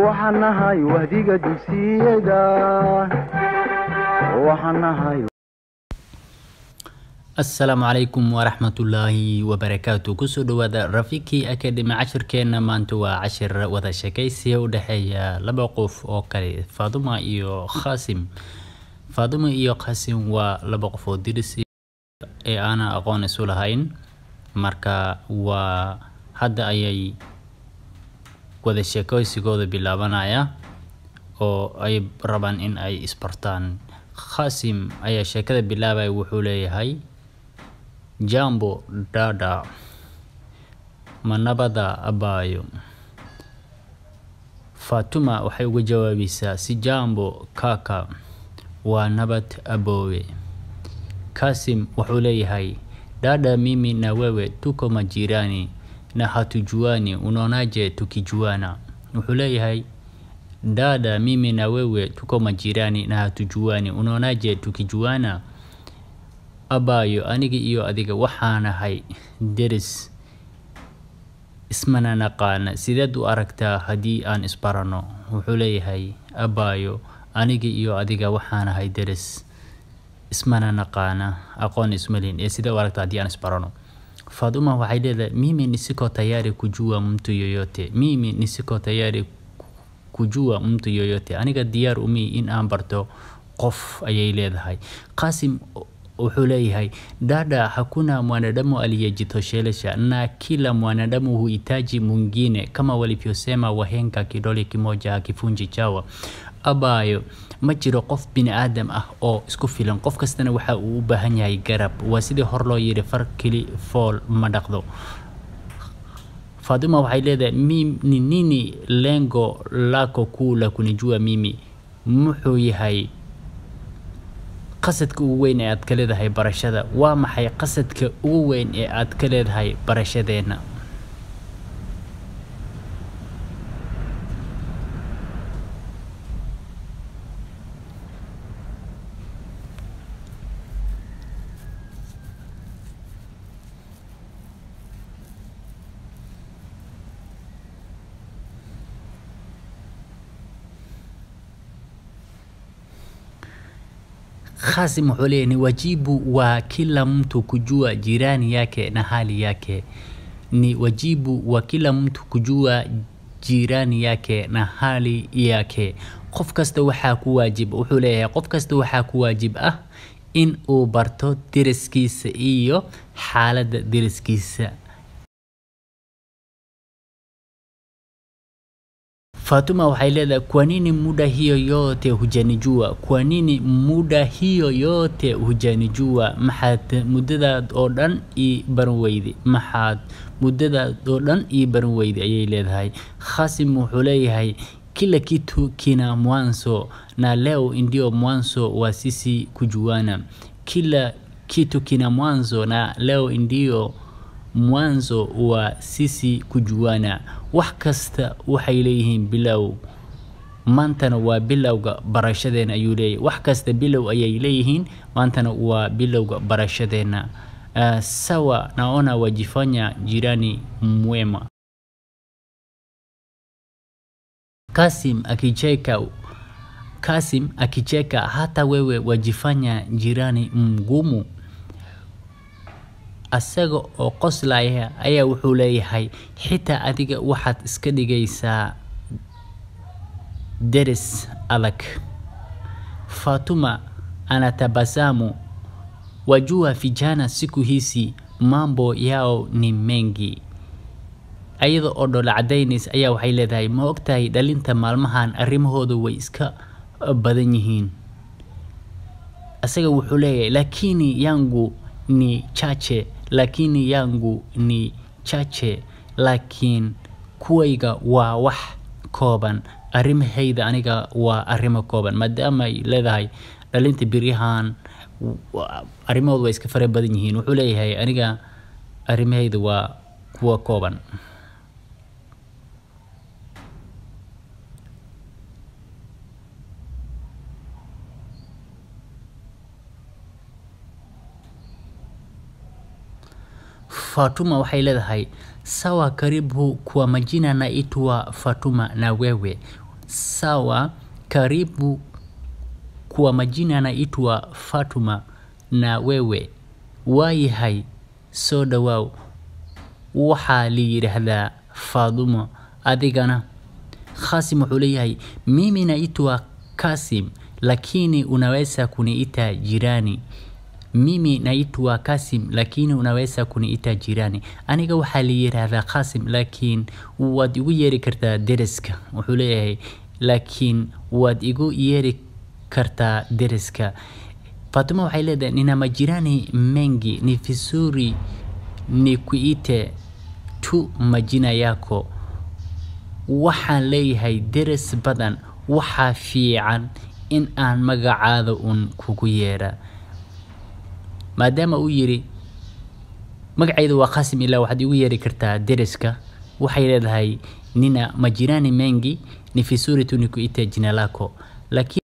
waxaan nahay wahdiga dugsiyada waxaan nahay السلام عليكم ورحمة الله وبركاته كسو دواد رفيقي أكاديمي عشر كينا مانتوا عشر وذا شكيسي ودحيا لبقف أوكالي فاطمة إيو خاسم ولبقف ودرسي أنا أقوان سولهاين marka waa hadda ayay wada sheekaysigooda bilaabanaya oo ay rabaan in ay isbartaan. Khasim ayaa sheekada bilaabay wuxuu leeyahay jambo dada manabada abayo. Fatuma waxay uga jawaabaysaa si jambo kaka waa nabad abowe. Khasim wuxuu leeyahay dada mimi na wewe tuko majirani na hatujuani unaonaje tukijuana. Wuxuu leeyahay dada mimi na wewe tuko majirani na hatujuani unaonaje tukijuana. Abayo aniga iyo adiga waxaanahay deris ismana naqaana sideed u aragtaa haddii aan isbarano. Wuxuu leeyahay abayo aniga iyo adiga waxaanahay deris ismana naqaana aqoon ismalin ee sida u aragtaa haddii aan isbarano. Fatuma waxay leedahay mimi nisiko tayari kujua mtu yoyote. Mimi nisiko tayari kujua mtu yoyote. Aniga diyaar umi in aan barto qof ayay leedahay. Qasim wuxuu leeyahay dada hakuna mwanadamu aliyejitoshelesha na kila mwanadamu huhitaji mwingine kama walivyosema wahenga kidole kimoja hakifunji chawa. Abayo ma jiro qof bini aadam ah oo isku filan, qof kastana waxa uu u baahan yahay garab. Waa sidii hor loo yiri far keli fool ma dhaqdo. Fatuma waxay leedahay mimi nini lengo lako kula kunijua mimi. Muxuu yahay qasadka ugu weyn ee aad ka leedahay barashada? Waa maxay qasadka ugu weyn ee aad ka leedahay barashadeena? Khasim wuxuu leeyahay ni wajibu wa kila mtu kujua jirani yake na hali yake. Ni wajibu wa kila mtu kujua jirani yake na hali yake. Qof kasta waxaa ku waajib, wuxuu leeyahay qof kasta waxaa ku waajib ah in uu barto deriskiisa iyo xaaladda deriskiisa. Fatuma waxay leedahay kwa nini muda hiyo yote hujanijua? Kwa nini muda hiyo yote hujanijua? Maxaad muddadaad oo dhan ii baran weyday? Maxaad muddadaad oo dhan ii baran weyday ayay leedahay. Khasim wuxuu leeyahay kila kitu kina mwanzo na leo ndio mwanzo wa sisi kujuana. Kila kitu kina mwanzo na leo ndio mwanzo wa sisi kujuana. Wax kasta waxay leeyihiin bilow, maantana waa bilowga barashadeena ayuu leeyahay. Wax kasta bilow ayay leeyihiin, maantana waa bilowga barashadeena. Sawa naona wajifanya jirani mwema. Kasim akicheka hata wewe wajifanya jirani mgumu. Asaga oo qoslaya ayaa wuxuu leeyahay xitaa adiga waxaad iska dhigaysaa deris adag. Fatuma anatabasamu wajua vijana siku hizi mambo yao ni mengi. Ayada oo dhoola cadaynaysa ayaa waxay leedahay ma ogtahay dhalinta maalmahan arrimahooda way iska badan yihiin. Asaga wuxuu leeyahay lakini yangu ni chache, lakini yangu ni chache, laakiin kuwayga waa wax kooban. Arrimahayda aniga waa arrimo kooban. Maadaama ay leedahay dhalinta birihaan arrimahooda way iska fara badan yihiin, wuxuu leeyahay aniga arrimahayda waa kuwa kooban. Fatuma waxay leedahay sawa karibu kwa majina naitwa Fatuma na wewe Sawa, karibu. Kwa majina anaitwa Fatuma, na wewe waayahay soo dhawaaw. Waxaa la yiraahdaa Fadumo, adigana? Qasim wuxuu leeyahay mimi naitwa Kasim, lakini unaweza kuniita jirani. Mimi naitwa Kasim, lakini unaweza kuniita jirani. Aniga waxaa la yiraahdaa Qasim, laakiin waad igu yeeri kartaa deriska. Wuxuu leeyahay laakiin waad igu yeeri kartaa deriska. Fatuma waxay leedahay nina majirani mengi, ni vizuri nikuite tu majina yako. Waxaan leeyahay deris badan, waxaa fiican in aan magacaada kugu yeera. maadaama uu yiri magacayda waa Qasim, ilaa waxaad igu yeeri kartaa deriska. Waxay leedahay nina majirani mengi, ni vizuri tu nikuite jina lako. Laakiin